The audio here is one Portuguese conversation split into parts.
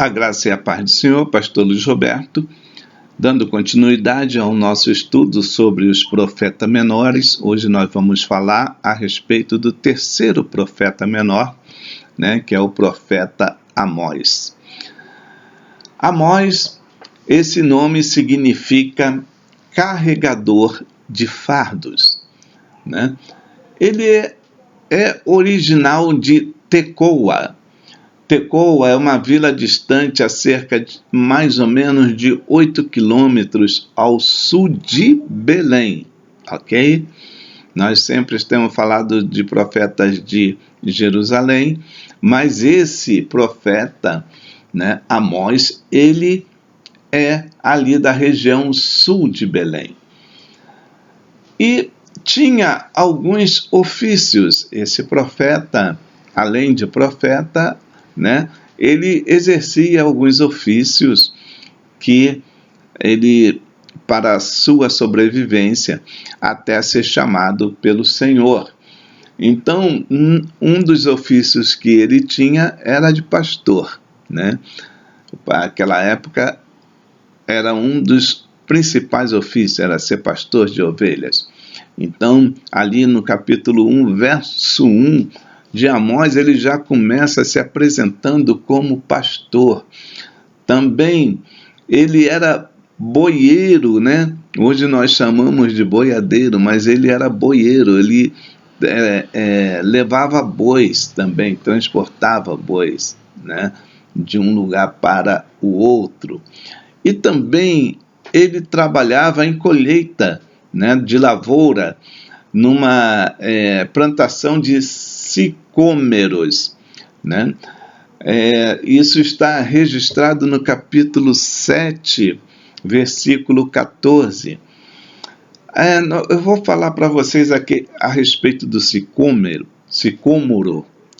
A graça e a paz do Senhor, pastor Luiz Roberto, dando continuidade ao nosso estudo sobre os profetas menores. Hoje nós vamos falar a respeito do terceiro profeta menor, que é o profeta Amós. Amós, esse nome significa carregador de fardos. Ele é original de Tecoa. Tecoa é uma vila distante a cerca de mais ou menos de 8 quilômetros ao sul de Belém, ok? Nós sempre temos falado de profetas de Jerusalém, mas esse profeta, Amós, ele é ali da região sul de Belém. E tinha alguns ofícios. Esse profeta, além de profeta, ele exercia alguns ofícios que ele, para a sua sobrevivência, até ser chamado pelo Senhor. Então, um dos ofícios que ele tinha era de pastor. Naquela época, era um dos principais ofícios, era ser pastor de ovelhas. Então, ali no capítulo 1, verso 1, de Amós, ele já começa se apresentando como pastor. Também ele era boieiro, Hoje nós chamamos de boiadeiro, mas ele era boieiro, ele levava bois também, transportava bois, de um lugar para o outro. E também ele trabalhava em colheita, de lavoura, numa plantação de sicômeros, isso está registrado no capítulo 7, versículo 14. Eu vou falar para vocês aqui a respeito do sicômoro,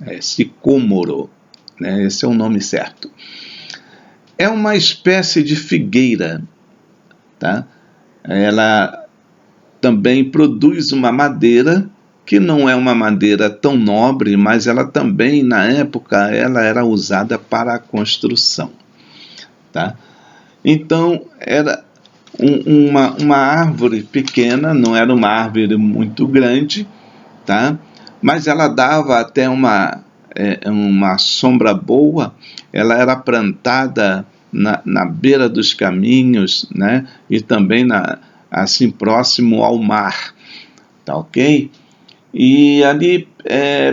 esse é o nome certo. É uma espécie de figueira, tá? Ela também produz uma madeira que não é uma madeira tão nobre, mas ela também, na época, ela era usada para a construção. Tá? Então, era uma árvore pequena, não era uma árvore muito grande, tá? Mas ela dava até uma sombra boa. Ela era plantada na beira dos caminhos, e também assim próximo ao mar, tá ok? E ali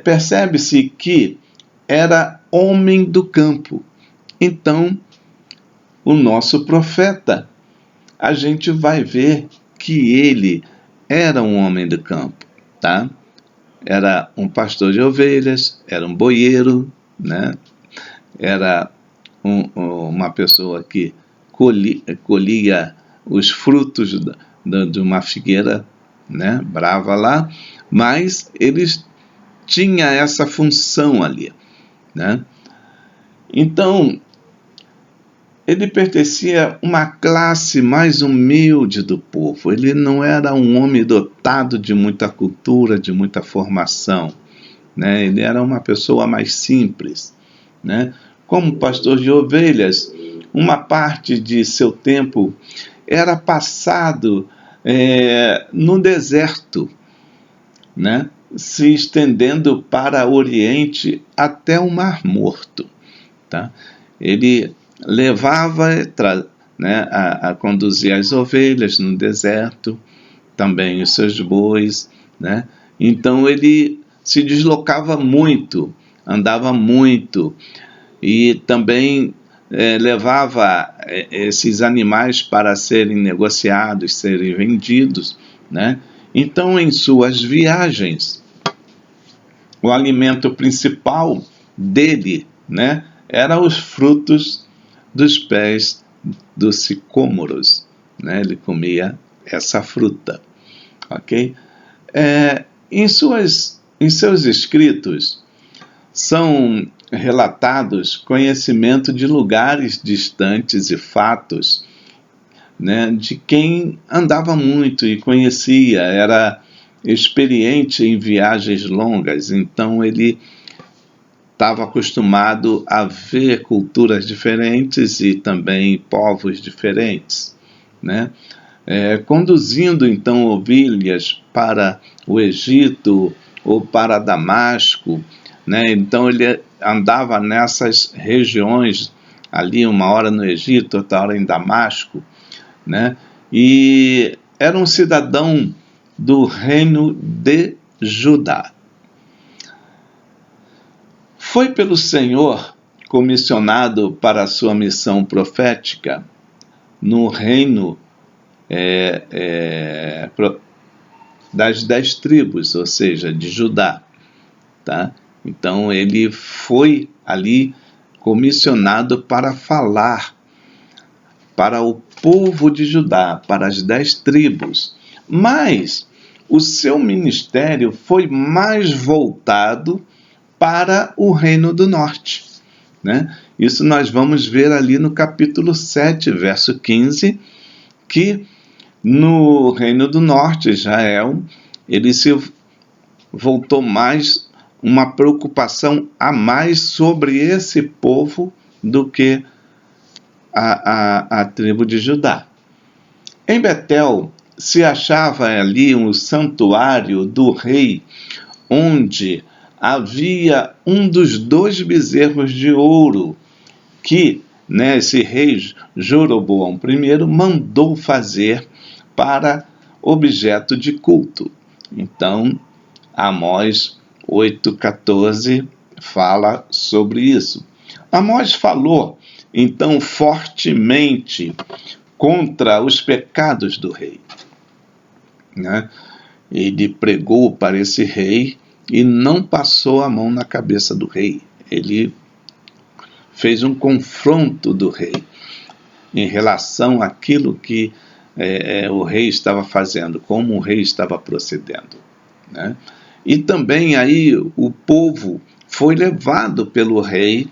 percebe-se que era homem do campo. Então, o nosso profeta, a gente vai ver que ele era um homem do campo, tá? Era um pastor de ovelhas, era um boieiro, era uma pessoa que colhia os frutos de uma figueira, brava lá, mas eles tinham essa função ali, Então, ele pertencia a uma classe mais humilde do povo. Ele não era um homem dotado de muita cultura, de muita formação, Ele era uma pessoa mais simples, Como pastor de ovelhas, uma parte de seu tempo era passado no deserto, se estendendo para o Oriente até o Mar Morto. Tá? Ele levava a conduzir as ovelhas no deserto, também os seus bois. Então ele se deslocava muito, andava muito, e também levava esses animais para serem negociados, serem vendidos, Então, em suas viagens, o alimento principal dele, eram os frutos dos pés dos sicômoros, Ele comia essa fruta, ok? Em seus escritos são relatados conhecimento de lugares distantes e fatos, de quem andava muito e conhecia, era experiente em viagens longas. Então ele estava acostumado a ver culturas diferentes e também povos diferentes, né? Conduzindo então ovelhas para o Egito ou para Damasco, né? Então ele andava nessas regiões, ali uma hora no Egito, outra hora em Damasco, né? E era um cidadão do reino de Judá. Foi pelo Senhor comissionado para a sua missão profética no reino das 10 tribos, ou seja, de Judá, tá? Então ele foi ali comissionado para falar para o povo de Judá, para as 10 tribos, mas o seu ministério foi mais voltado para o reino do norte, né? Isso nós vamos ver ali no capítulo 7, verso 15, que no reino do norte, Israel, ele se voltou mais, uma preocupação a mais sobre esse povo do que a tribo de Judá. Em Betel se achava ali um santuário do rei, onde havia um dos 2 bezerros de ouro que, né, esse rei Jeroboão I mandou fazer para objeto de culto. Então, Amós 8,14 fala sobre isso. Amós falou, então, fortemente contra os pecados do rei, né? Ele pregou para esse rei e não passou a mão na cabeça do rei. Ele fez um confronto do rei em relação àquilo que o rei estava fazendo, como o rei estava procedendo, né? E também aí o povo foi levado pelo rei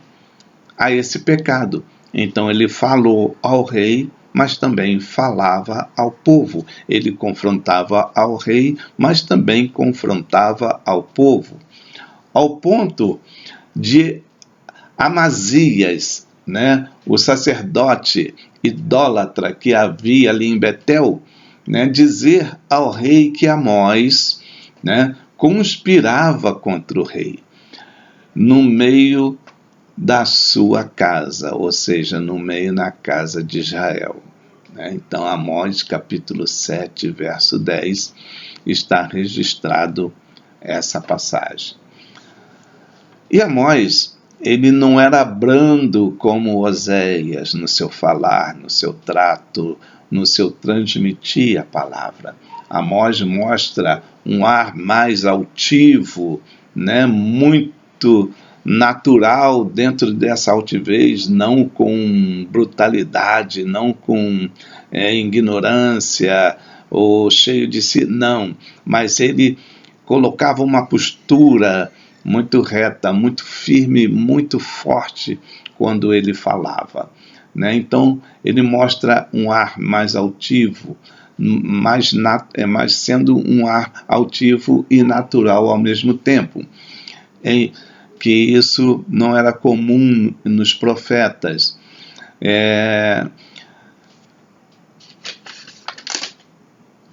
a esse pecado. Então ele falou ao rei, mas também falava ao povo. Ele confrontava ao rei, mas também confrontava ao povo. Ao ponto de Amazias, né, o sacerdote idólatra que havia ali em Betel, né, dizer ao rei que Amós, né, conspirava contra o rei no meio da sua casa, ou seja, no meio na casa de Israel, né? Então, Amós capítulo 7, verso 10, está registrado essa passagem. E Amós, ele não era brando como Oséias no seu falar, no seu trato, no seu transmitir a palavra. Amós mostra um ar mais altivo, né, muito natural dentro dessa altivez, não com brutalidade, não com ignorância ou cheio de si, não, mas ele colocava uma postura muito reta, muito firme, muito forte quando ele falava, né? Então ele mostra um ar mais altivo, mais sendo um ar altivo e natural ao mesmo tempo. Que isso não era comum nos profetas.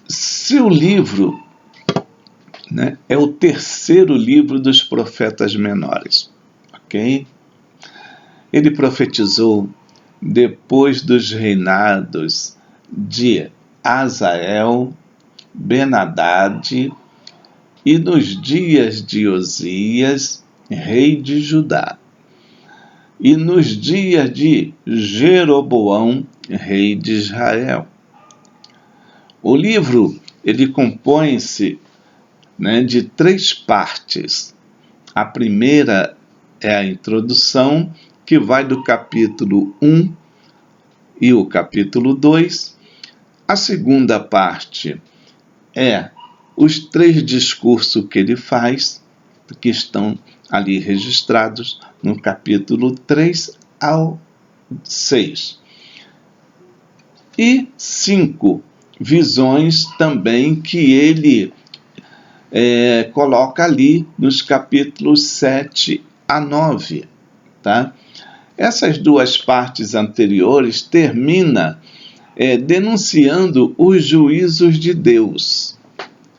Seu livro, né, é o 3º livro dos profetas menores, ok? Ele profetizou depois dos reinados de Azael, Ben-Hadad e nos dias de Osias, rei de Judá, e nos dias de Jeroboão, rei de Israel. O livro, ele compõe-se, né, de 3 partes. A primeira é a introdução, que vai do capítulo 1 e o capítulo 2. A segunda parte é os 3 discursos que ele faz, que estão ali registrados no capítulo 3 ao 6. E 5 visões também que ele coloca ali nos capítulos 7 a 9, tá? Essas duas partes anteriores terminam denunciando os juízos de Deus,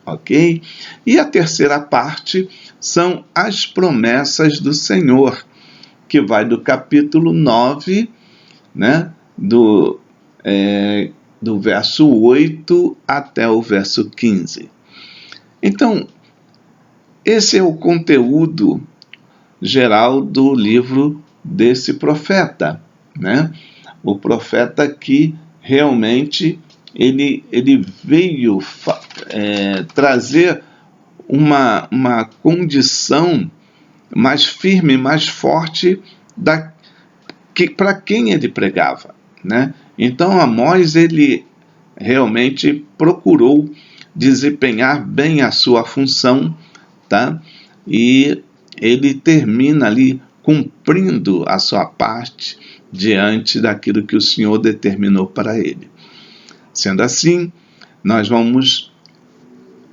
ok? E a terceira parte são as promessas do Senhor, que vai do capítulo 9, né, do verso 8 até o verso 15. Então, esse é o conteúdo geral do livro desse profeta, né? O profeta que realmente ele veio trazer uma condição mais firme, mais forte para quem ele pregava, né? Então Amós ele realmente procurou desempenhar bem a sua função, tá? E ele termina ali cumprindo a sua parte diante daquilo que o Senhor determinou para ele. Sendo assim, nós vamos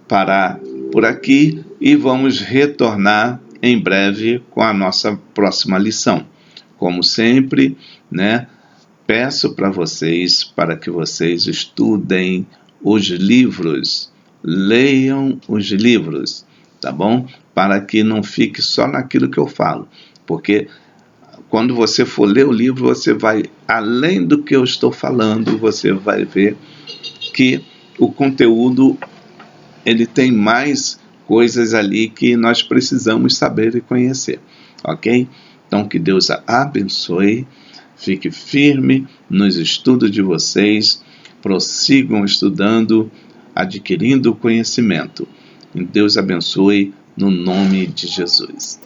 parar por aqui e vamos retornar em breve com a nossa próxima lição. Como sempre, né, peço para que vocês estudem os livros, leiam os livros, tá bom? Para que não fique só naquilo que eu falo, porque quando você for ler o livro, você vai, além do que eu estou falando, você vai ver que o conteúdo ele tem mais coisas ali que nós precisamos saber e conhecer, ok? Então, que Deus a abençoe, fique firme nos estudos de vocês, prossigam estudando, adquirindo conhecimento. Deus abençoe no nome de Jesus.